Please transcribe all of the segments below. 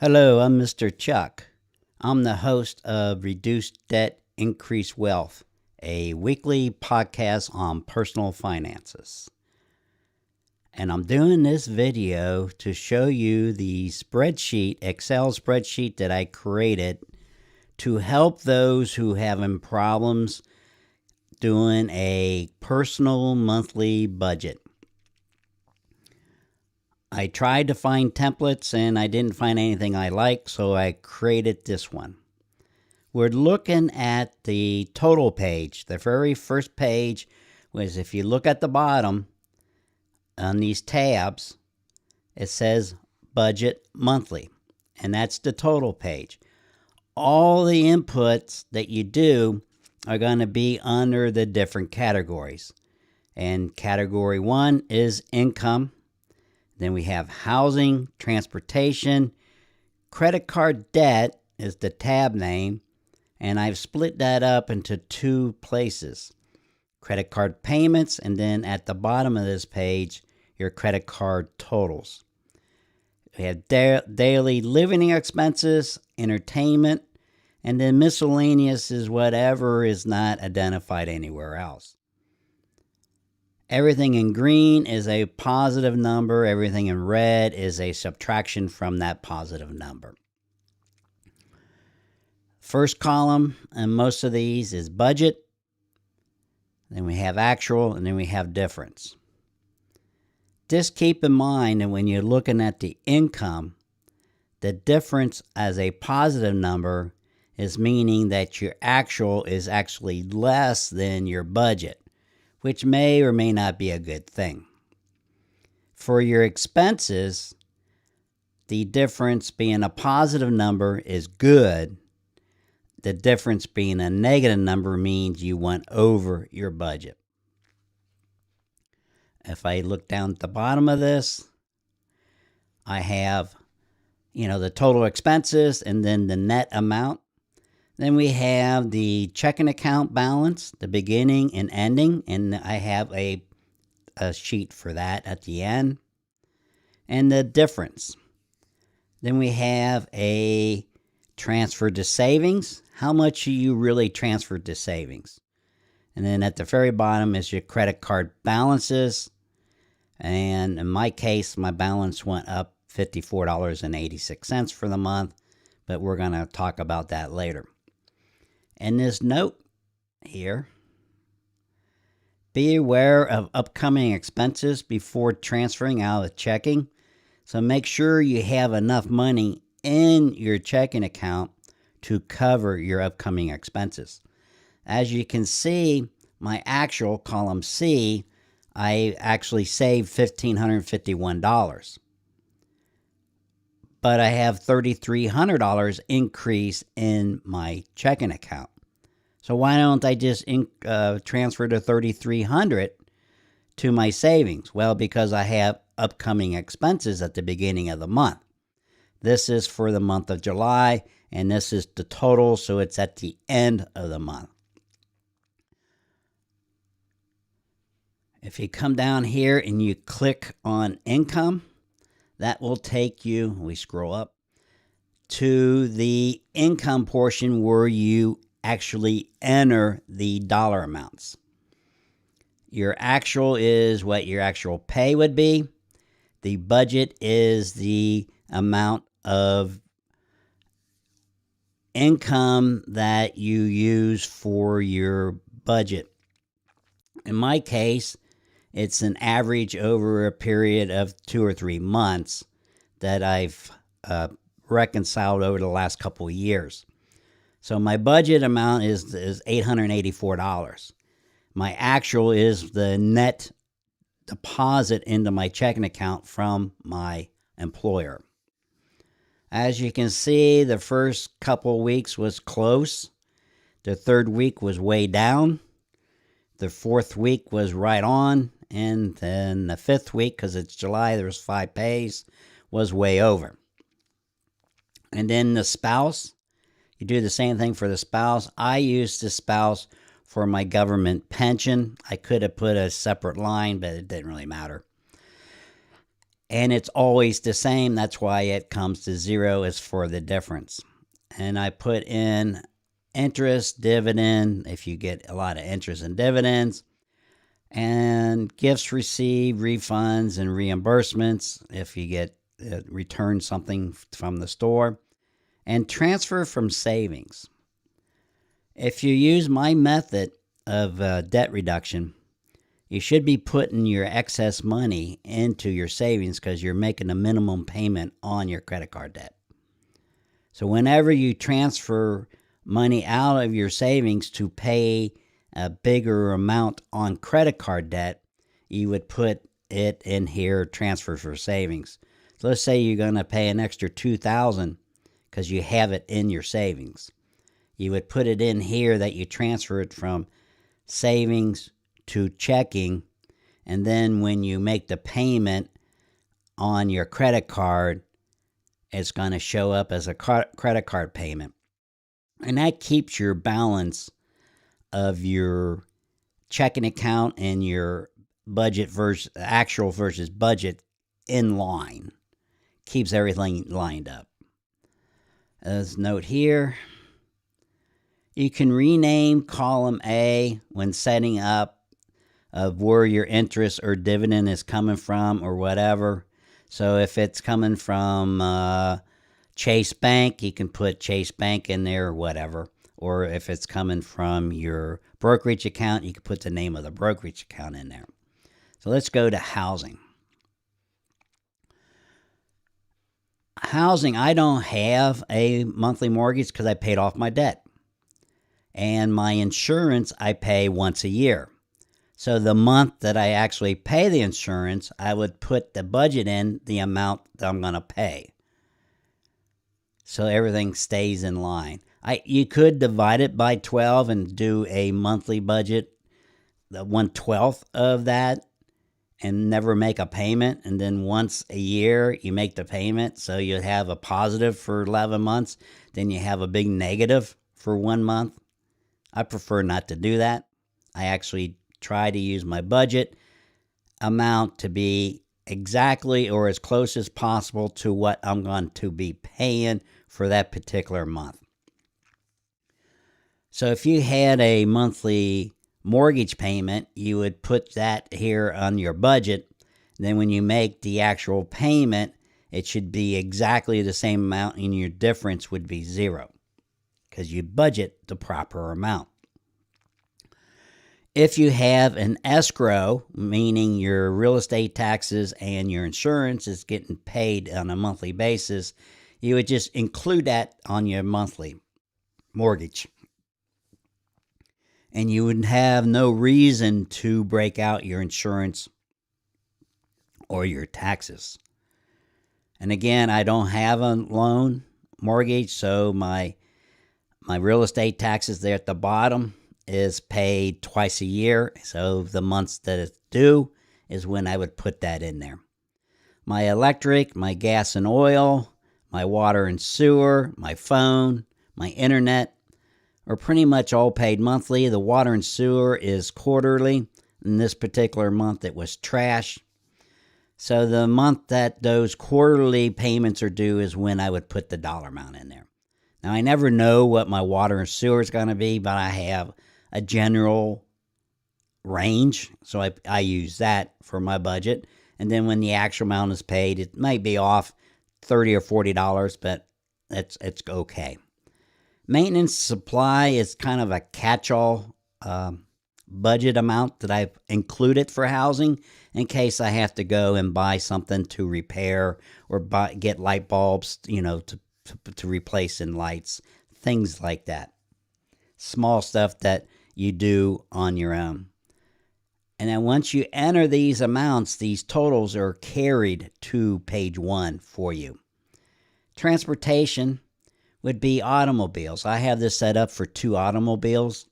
Hello, I'm Mr. Chuck. I'm the host of Reduce Debt, Increase Wealth, a weekly podcast on personal finances. And I'm doing this video to show you the Excel spreadsheet that I created to help those who having problems doing a personal monthly budget. I tried to find templates and I didn't find anything I liked, so I created this one. We're looking at the total page. The very first page was, if you look at the bottom on these tabs, it says budget monthly, and that's the total page. All the inputs that you do are going to be under the different categories. And category 1 is income. Then we have housing, transportation, credit card debt is the tab name, and I've split that up into two places. Credit card payments, and then at the bottom of this page, your credit card totals. We have daily living expenses, entertainment, and then miscellaneous is whatever is not identified anywhere else. Everything in green is a positive number. Everything in red is a subtraction from that positive number. First column in most of these is budget. Then we have actual, and then we have difference. Just keep in mind that when you're looking at the income, the difference as a positive number is meaning that your actual is actually less than your budget, which may or may not be a good thing. For your expenses, the difference being a positive number is good. The difference being a negative number means you went over your budget. If I look down at the bottom of this, I have, the total expenses and then the net amount. Then we have the checking account balance, the beginning and ending, and I have a sheet for that at the end. And the difference. Then we have a transfer to savings. How much you really transferred to savings? And then at the very bottom is your credit card balances. And in my case, my balance went up $54.86 for the month, but we're going to talk about that later. And this note here, be aware of upcoming expenses before transferring out of checking. So make sure you have enough money in your checking account to cover your upcoming expenses. As you can see, my actual column C, I actually saved $1,551. But I have $3,300 increase in my checking account. So why don't I just transfer the $3,300 to my savings? Well, because I have upcoming expenses at the beginning of the month. This is for the month of July, and this is the total, so it's at the end of the month. If you come down here and you click on income, that will take you, we scroll up, to the income portion where you actually enter the dollar amounts. Your actual is what your actual pay would be. The budget is the amount of income that you use for your budget. In my case, it's an average over a period of 2 or 3 months that I've reconciled over the last couple of years. So my budget amount is $884. My actual is the net deposit into my checking account from my employer. As you can see, the first couple weeks was close. The third week was way down. The fourth week was right on. And then the fifth week, because it's July, there's 5 pays, was way over. And then the spouse, you do the same thing for the spouse. I use the spouse for my government pension. I could have put a separate line, but it didn't really matter. and it's always the same. That's why it comes to 0 is for the difference. And I put in interest, dividend, if you get a lot of interest and dividends, and gifts received, refunds, and reimbursements if you get return something from the store, and transfer from savings. If you use my method of debt reduction, you should be putting your excess money into your savings because you're making a minimum payment on your credit card debt. So whenever you transfer money out of your savings to pay a bigger amount on credit card debt, you would put it in here, transfer for savings. So let's say you're going to pay an extra $2,000 because you have it in your savings. You would put it in here that you transfer it from savings to checking, and then when you make the payment on your credit card, it's going to show up as a credit card payment. And that keeps your balance of your checking account and your budget versus actual versus budget in line. Keeps everything lined up. As note here, you can rename column A when setting up of where your interest or dividend is coming from or whatever. So if it's coming from Chase Bank, you can put Chase Bank in there or whatever. Or if it's coming from your brokerage account, you can put the name of the brokerage account in there. So let's go to housing. Housing, I don't have a monthly mortgage because I paid off my debt. And my insurance, I pay once a year. So the month that I actually pay the insurance, I would put the budget in the amount that I'm going to pay. So everything stays in line. You could divide it by 12 and do a monthly budget, the 1/12 of that, and never make a payment. And then once a year, you make the payment. So you have a positive for 11 months. Then you have a big negative for 1 month. I prefer not to do that. I actually try to use my budget amount to be exactly or as close as possible to what I'm going to be paying for that particular month. So if you had a monthly mortgage payment, you would put that here on your budget. Then when you make the actual payment, it should be exactly the same amount and your difference would be 0 because you budget the proper amount. If you have an escrow, meaning your real estate taxes and your insurance is getting paid on a monthly basis, you would just include that on your monthly mortgage. And you would have no reason to break out your insurance or your taxes. And again, I don't have a loan mortgage, so my real estate taxes there at the bottom is paid twice a year. So the months that it's due is when I would put that in there. My electric, my gas and oil, my water and sewer, my phone, my internet are pretty much all paid monthly. The water and sewer is quarterly. In this particular month, it was trash. So the month that those quarterly payments are due is when I would put the dollar amount in there. Now, I never know what my water and sewer is going to be, but I have a general range. So I use that for my budget. And then when the actual amount is paid, it might be off $30 or $40, but it's okay. Maintenance supply is kind of a catch-all budget amount that I've included for housing in case I have to go and buy something to repair or get light bulbs, to replace in lights, things like that. Small stuff that you do on your own. And then once you enter these amounts, these totals are carried to page 1 for you. Transportation would be automobiles. I have this set up for 2 automobiles.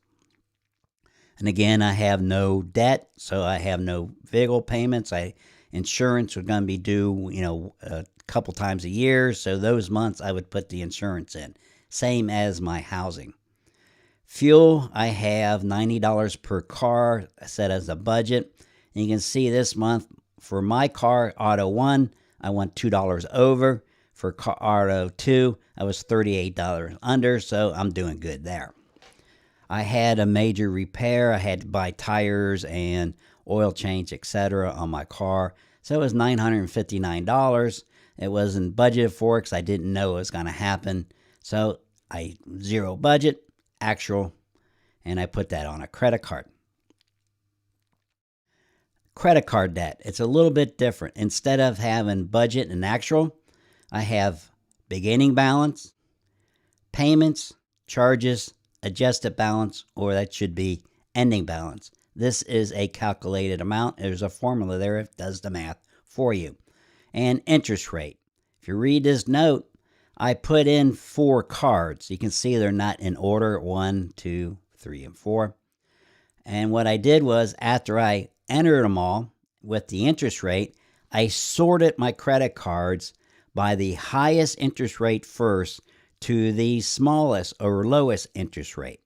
And again, I have no debt, so I have no vehicle payments. Insurance was going to be due, a couple times a year. So those months I would put the insurance in. Same as my housing. Fuel, I have $90 per car set as a budget. And you can see this month for my car, Auto 1, I went $2 over. For auto 2, I was $38 under, so I'm doing good there. I had a major repair. I had to buy tires and oil change, etc. on my car. So it was $959. It wasn't budgeted for because I didn't know it was going to happen. So I zero budget, actual, and I put that on a credit card. Credit card debt. It's a little bit different. Instead of having budget and actual, I have beginning balance, payments, charges, adjusted balance, or that should be ending balance. This is a calculated amount. There's a formula there. It does the math for you. And interest rate. If you read this note, I put in 4 cards. You can see they're not in order, 1, 2, 3, and 4. And what I did was, after I entered them all with the interest rate, I sorted my credit cards by the highest interest rate first to the smallest or lowest interest rate.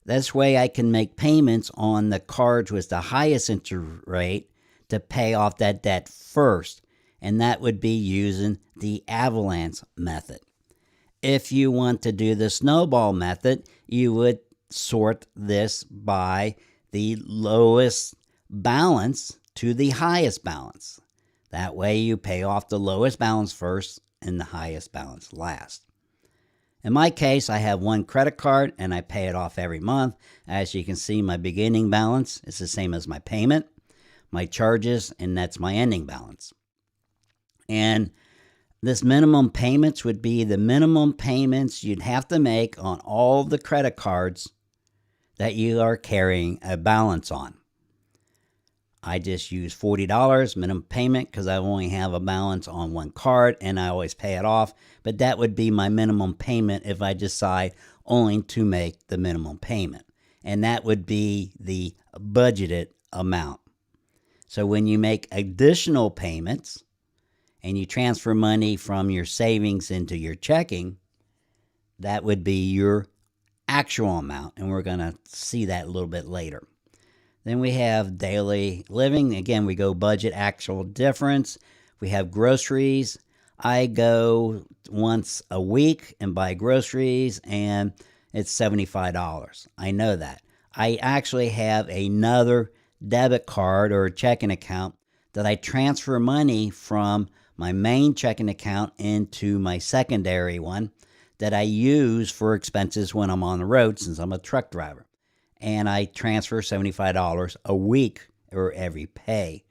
This way I can make payments on the cards with the highest interest rate to pay off that debt first, and that would be using the avalanche method. If you want to do the snowball method, you would sort this by the lowest balance to the highest balance. That way you pay off the lowest balance first and the highest balance last. In my case, I have 1 credit card and I pay it off every month. As you can see, my beginning balance is the same as my payment, my charges, and that's my ending balance. And this minimum payments would be the minimum payments you'd have to make on all the credit cards that you are carrying a balance on. I just use $40 minimum payment because I only have a balance on 1 card and I always pay it off. But that would be my minimum payment if I decide only to make the minimum payment. And that would be the budgeted amount. So when you make additional payments and you transfer money from your savings into your checking, that would be your actual amount. And we're going to see that a little bit later. Then we have daily living. Again, we go budget, actual, difference. We have groceries. I go once a week and buy groceries, and it's $75. I know that. I actually have another debit card or checking account that I transfer money from my main checking account into my secondary one that I use for expenses when I'm on the road since I'm a truck driver. And I transfer $75 a week or every pay.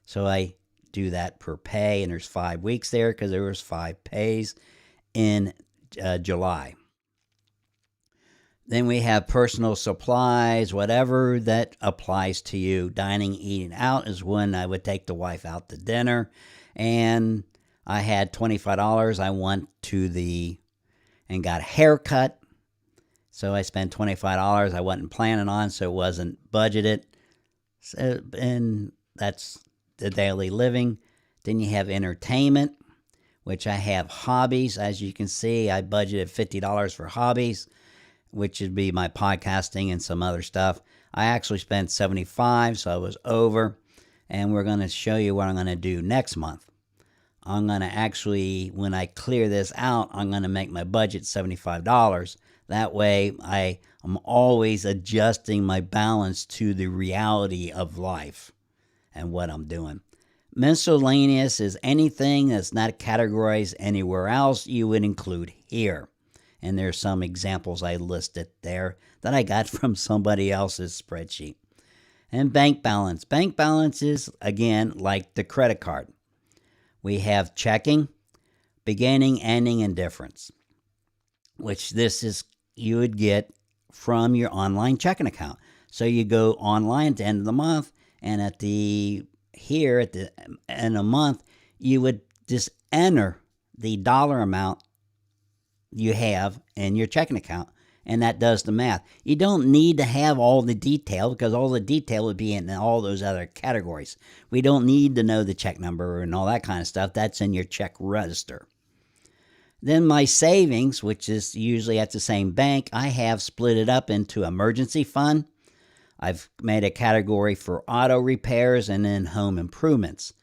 So I do that per pay, and there's 5 weeks there because there was 5 pays in July. Then we have personal supplies, whatever that applies to you. Dining, eating out is when I would take the wife out to dinner. And I had $25. I went to and got a haircut. So I spent $25 I wasn't planning on, so it wasn't budgeted. So, and that's the daily living. Then you have entertainment, which I have hobbies. As you can see, I budgeted $50 for hobbies, which would be my podcasting and some other stuff. I actually spent $75, so I was over. And we're going to show you what I'm going to do next month. I'm going to actually, when I clear this out, I'm going to make my budget $75. That way, I'm always adjusting my balance to the reality of life and what I'm doing. Miscellaneous is anything that's not categorized anywhere else you would include here. And there's some examples I listed there that I got from somebody else's spreadsheet. And bank balance. Bank balance is, again, like the credit card. We have checking, beginning, ending, and difference, which this is you would get from your online checking account. So you go online at the end of the month, and at the end of the month, you would just enter the dollar amount you have in your checking account, and that does the math. You don't need to have all the detail because all the detail would be in all those other categories. We don't need to know the check number and all that kind of stuff. That's in your check register. Then my savings, which is usually at the same bank, I have split it up into emergency fund. I've made a category for auto repairs and then home improvements.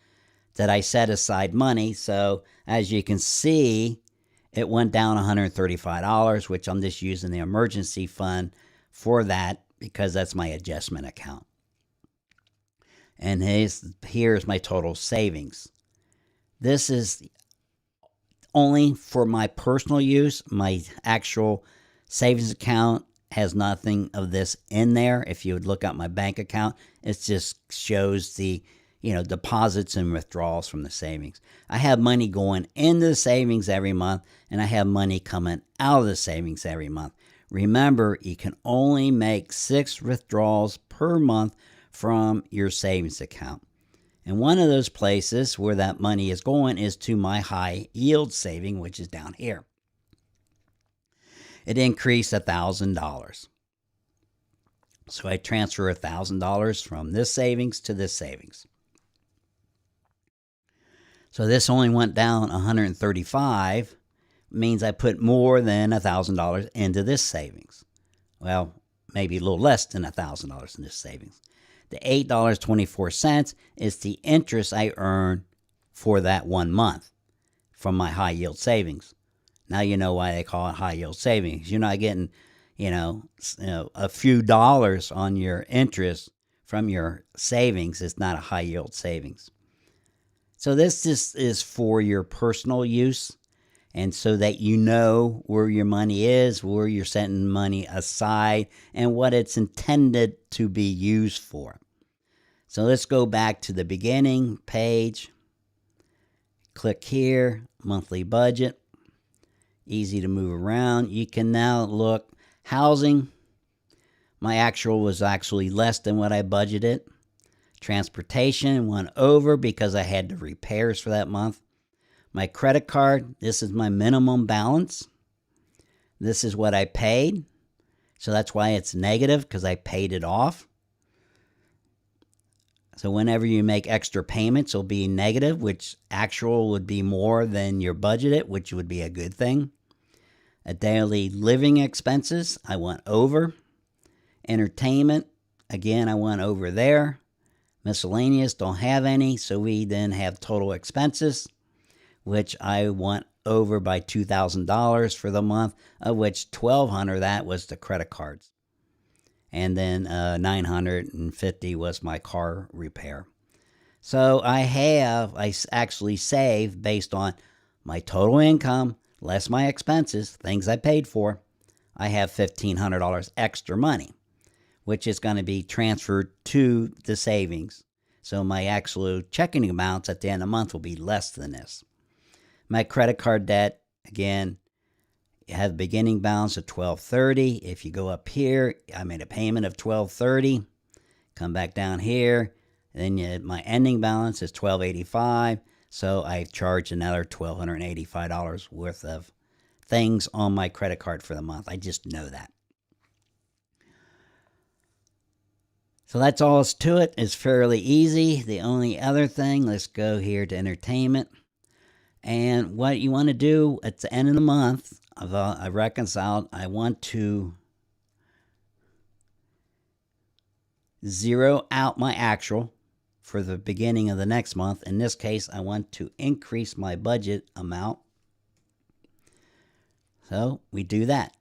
that I set aside money. So as you can see, it went down $135, which I'm just using the emergency fund for that because that's my adjustment account. And here's my total savings. This is only for my personal use. My actual savings account has nothing of this in there. If you would look at my bank account, it just shows the deposits and withdrawals from the savings. I have money going into the savings every month, and I have money coming out of the savings every month. Remember, you can only make 6 withdrawals per month from your savings account. And one of those places where that money is going is to my high yield saving, which is down here. It increased $1,000. So I transfer $1,000 from this savings to this savings. So this only went down $135, means I put more than $1,000 into this savings. Well, maybe a little less than $1,000 in this savings. The $8.24 is the interest I earn for that 1 month from my high yield savings. Now you know why they call it high yield savings. You're not getting, a few dollars on your interest from your savings. It's not a high yield savings. So this just is for your personal use, and so that you know where your money is, where you're setting money aside, and what it's intended to be used for. So let's go back to the beginning page. Click here, monthly budget. Easy to move around. You can now look, housing. My actual was actually less than what I budgeted. Transportation went over because I had the repairs for that month. My credit card, this is my minimum balance. This is what I paid. So that's why it's negative, because I paid it off. So whenever you make extra payments, it'll be negative, which actual would be more than your budgeted, which would be a good thing. A daily living expenses, I went over. Entertainment, again, I went over there. Miscellaneous, don't have any, so we then have total expenses, which I went over by $2,000 for the month, of which $1,200 of that was the credit cards. And then $950 was my car repair. So I actually saved based on my total income, less my expenses, things I paid for. I have $1,500 extra money, which is going to be transferred to the savings. So my actual checking amounts at the end of the month will be less than this. My credit card debt, again, you have a beginning balance of $1,230. If you go up here, I made a payment of $1,230. Come back down here, and then my ending balance is $1,285. So I charged another $1,285 worth of things on my credit card for the month. I just know that. So that's all is to it. It's fairly easy. The only other thing, let's go here to entertainment. And what you want to do at the end of the month, I reconciled, I want to zero out my actual for the beginning of the next month. In this case, I want to increase my budget amount. So we do that.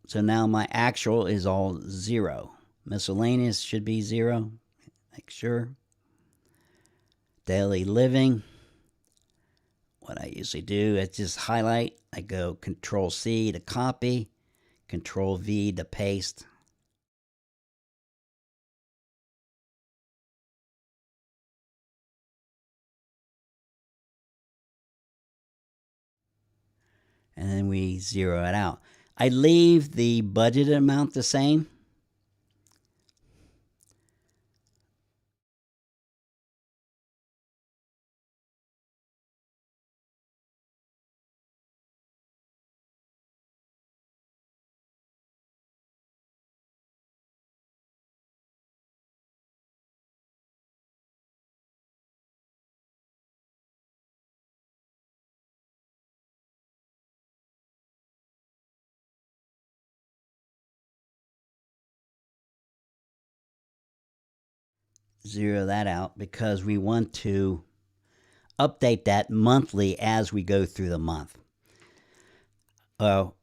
So now my actual is all 0. Miscellaneous should be 0. Make sure. Daily living. What I usually do is just highlight. I go Control C to copy, Control V to paste. And then we zero it out. I leave the budgeted amount the same. Zero that out because we want to update that monthly as we go through the month.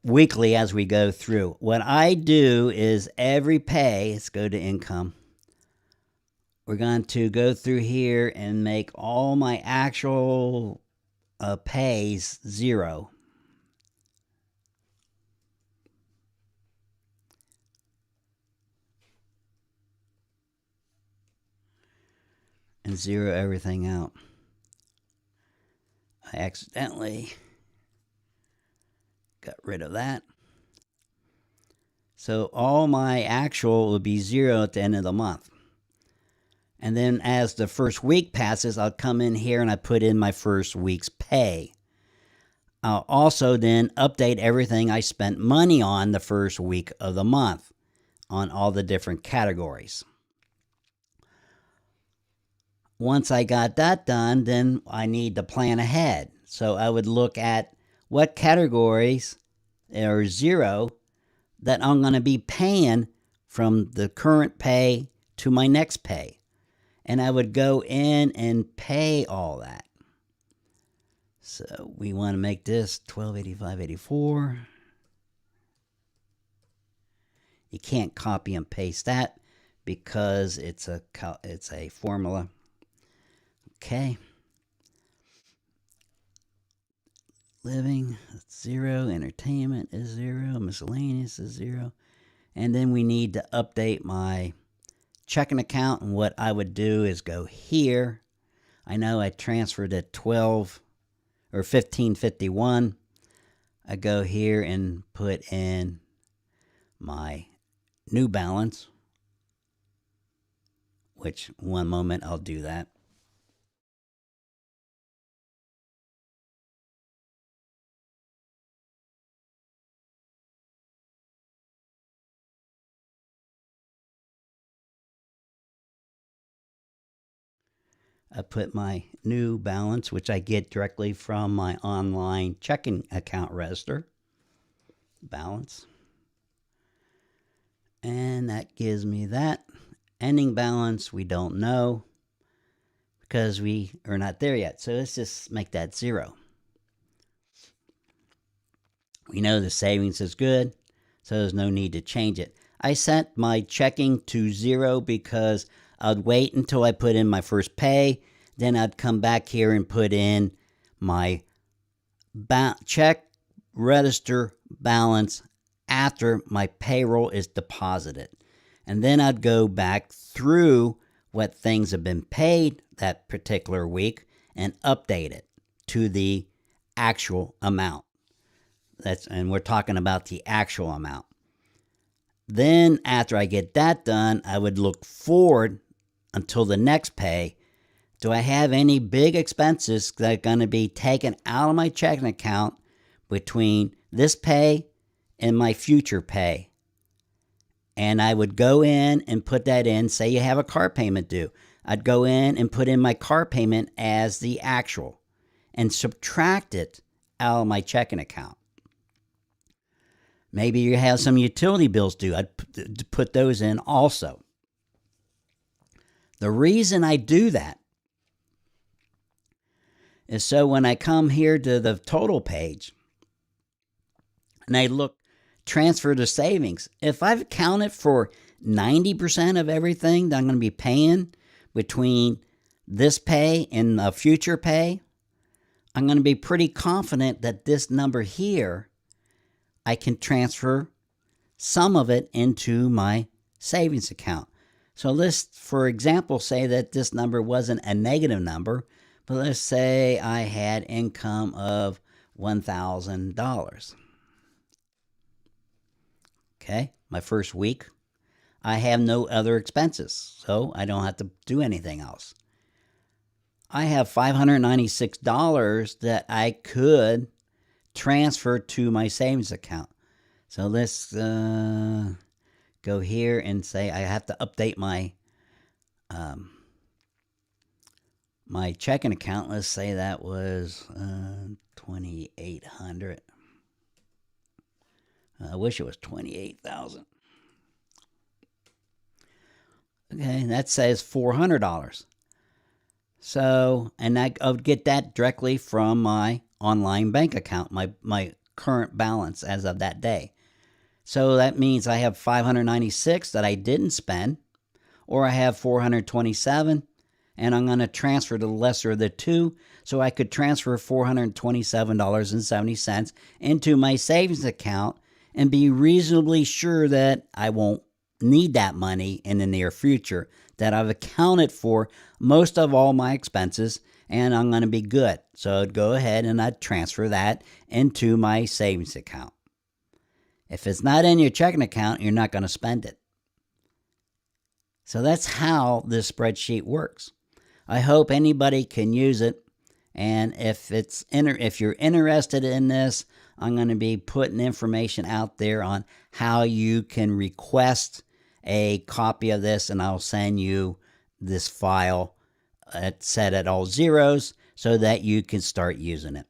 Weekly as we go through. What I do is every pay, let's go to income. We're going to go through here and make all my actual pays 0. And 0 everything out. I accidentally got rid of that. So all my actual will be 0 at the end of the month. And then as the first week passes, I'll come in here and I put in my first week's pay. I'll also then update everything I spent money on the first week of the month on all the different categories. Once I got that done, then I need to plan ahead. So I would look at what categories are 0 that I'm going to be paying from the current pay to my next pay. And I would go in and pay all that. So we want to make this $1285.84. You can't copy and paste that because it's a formula. Okay. Living, 0. Entertainment is 0. Miscellaneous is 0. And then we need to update my checking account. And what I would do is go here. I know I transferred at 1551. I go here and put in my new balance, which one moment I'll do that. I put my new balance, which I get directly from my online checking account register. Balance. And that gives me that. Ending balance, we don't know because we are not there yet. So let's just make that 0. We know the savings is good, so there's no need to change it. I set my checking to 0 because I'd wait until I put in my first pay. Then I'd come back here and put in my check register balance after my payroll is deposited. And then I'd go back through what things have been paid that particular week and update it to the actual amount. And we're talking about the actual amount. Then after I get that done, I would look forward until the next pay. Do I have any big expenses that are going to be taken out of my checking account between this pay and my future pay? And I would go in and put that in. Say you have a car payment due. I'd go in and put in my car payment as the actual and subtract it out of my checking account. Maybe you have some utility bills due. I'd put those in also. The reason I do that is so when I come here to the total page and I look transfer to savings, if I've accounted for 90% of everything that I'm going to be paying between this pay and the future pay, I'm going to be pretty confident that this number here, I can transfer some of it into my savings account. So let's, for example, say that this number wasn't a negative number, but let's say I had income of $1,000. Okay, my first week. I have no other expenses, so I don't have to do anything else. I have $596 that I could transfer to my savings account. So let's go here and say I have to update my my checking account. Let's say that was $2,800. I wish it was $28,000. Okay, that says $400. So, and I would get that directly from my online bank account, my current balance as of that day. So that means I have 596 that I didn't spend, or I have 427, and I'm going to transfer the lesser of the two. So I could transfer $427.70 into my savings account and be reasonably sure that I won't need that money in the near future, that I've accounted for most of all my expenses, and I'm going to be good. So I'd go ahead and I'd transfer that into my savings account. If it's not in your checking account, you're not going to spend it. So that's how this spreadsheet works. I hope anybody can use it. And if you're interested in this, I'm going to be putting information out there on how you can request a copy of this, and I'll send you this file set at all zeros so that you can start using it.